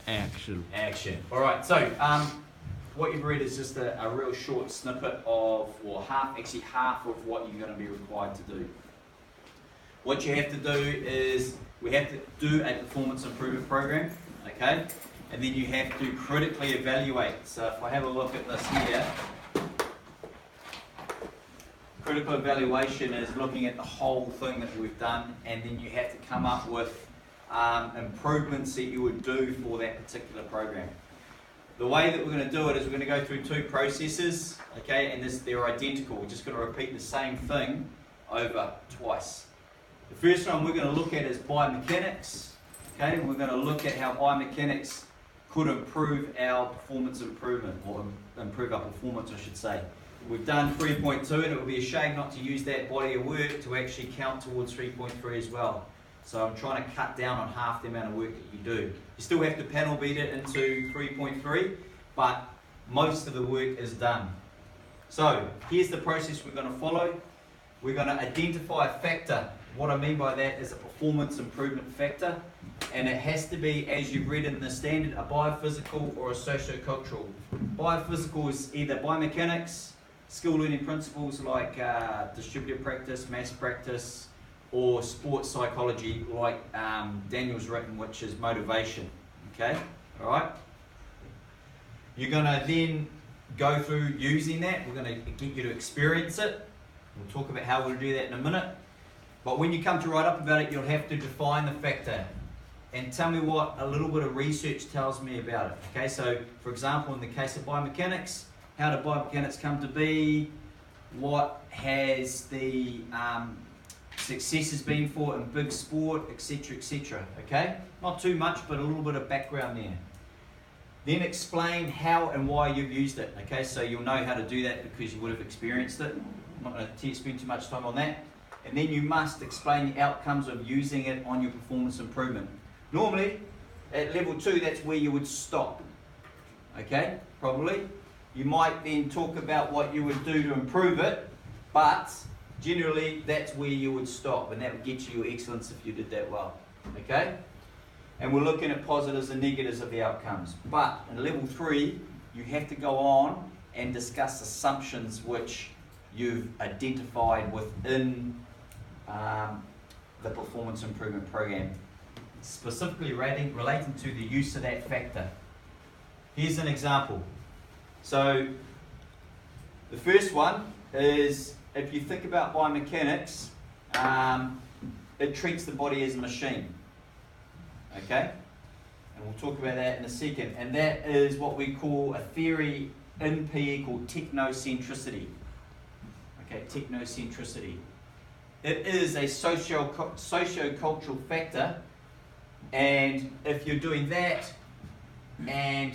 Action. Action. All right, so what you've read is just a real short snippet of, or half of what you're going to be required to do. What you have to do is, we have to do a performance improvement program, okay? And then you have to critically evaluate. So if I have a look at this here, critical evaluation is looking at the whole thing that we've done, and then you have to come up with improvements that you would do for that particular program. The way that we're going to do it is we're going to go through two processes, okay, and they're identical. We're just going to repeat the same thing over twice. The first one we're going to look at is biomechanics, okay, and we're going to look at how biomechanics could improve our performance improvement, or improve our performance, I should say. We've done 3.2, and it would be a shame not to use that body of work to actually count towards 3.3 as well. So I'm trying to cut down on half the amount of work that you do. You still have to panel beat it into 3.3, but most of the work is done. So here's the process we're going to follow. We're going to identify a factor. What I mean by that is a performance improvement factor, and it has to be, as you've read in the standard, a biophysical or a socio-cultural. Biophysical is either biomechanics, skill learning principles like distributed practice, mass practice, or sports psychology like Daniel's written, which is motivation. Okay, all right. You're going to then go through using that. We're going to get you to experience it. We'll talk about how we'll do that in a minute. But when you come to write up about it, you'll have to define the factor and tell me what a little bit of research tells me about it. Okay, so for example, in the case of biomechanics, how did biomechanics come to be? What has the success has been for in big sport, etc., etc. Okay, not too much, but a little bit of background there. Then explain how and why you've used it. Okay, so you'll know how to do that because you would have experienced it. I'm not going to spend too much time on that. And then you must explain the outcomes of using it on your performance improvement. Normally, at level 2, that's where you would stop. Okay, probably. You might then talk about what you would do to improve it, but generally, that's where you would stop, and that would get you your excellence if you did that well. Okay? And we're looking at positives and negatives of the outcomes. But in level 3, you have to go on and discuss assumptions which you've identified within the performance improvement program, specifically relating to the use of that factor. Here's an example. So, the first one is, if you think about biomechanics, it treats the body as a machine. Okay? And we'll talk about that in a second. And that is what we call a theory in PE called technocentricity. Okay, technocentricity. It is a socio-cultural factor, and if you're doing that and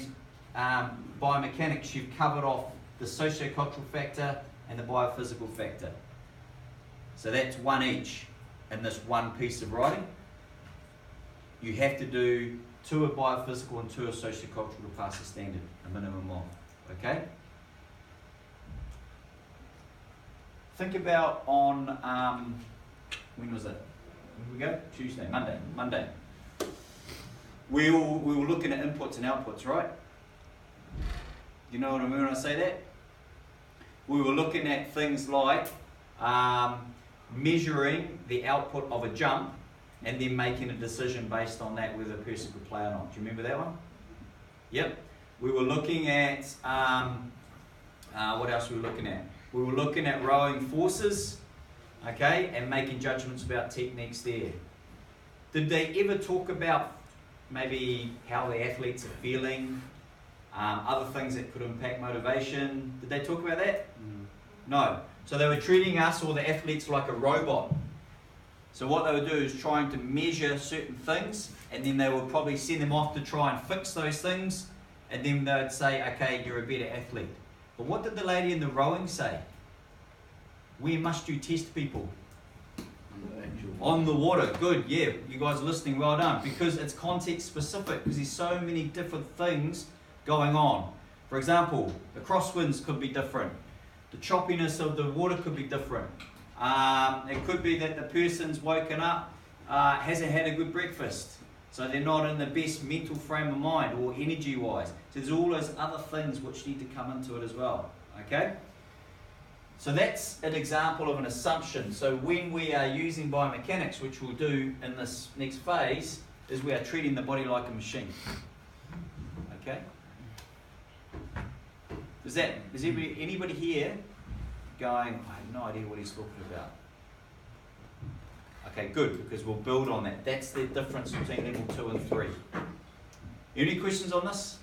biomechanics, you've covered off the socio-cultural factor and the biophysical factor. So that's one each in this one piece of writing. You have to do 2 are biophysical and 2 are socio-cultural to pass the standard, a minimum of. Okay? Think about on, when was it? When did we go? Tuesday, Monday. We were looking at inputs and outputs, right? You know what I mean when I say that? We were looking at things like measuring the output of a jump and then making a decision based on that whether a person could play or not. Do you remember that one? Yep. We were looking at, what else were we looking at? We were looking at rowing forces, okay, and making judgments about techniques there. Did they ever talk about maybe how the athletes are feeling, other things that could impact motivation? Did they talk about that? No. So they were treating us or the athletes like a robot. So what they would do is trying to measure certain things, and then they would probably send them off to try and fix those things, and then they would say, okay, you're a better athlete. But what did the lady in the rowing say? Where must you test people? On the water. Good, yeah. You guys are listening, well done. Because it's context specific, because there's so many different things going on. For example, the crosswinds could be different. The choppiness of the water could be different. It could be that the person's woken up, hasn't had a good breakfast. So they're not in the best mental frame of mind or energy wise. So there's all those other things which need to come into it as well. Okay? So that's an example of an assumption. So when we are using biomechanics, which we'll do in this next phase, is we are treating the body like a machine. Okay? Is anybody here going, I have no idea what he's talking about? Okay, good, because we'll build on that. That's the difference between level 2 and 3. Any questions on this?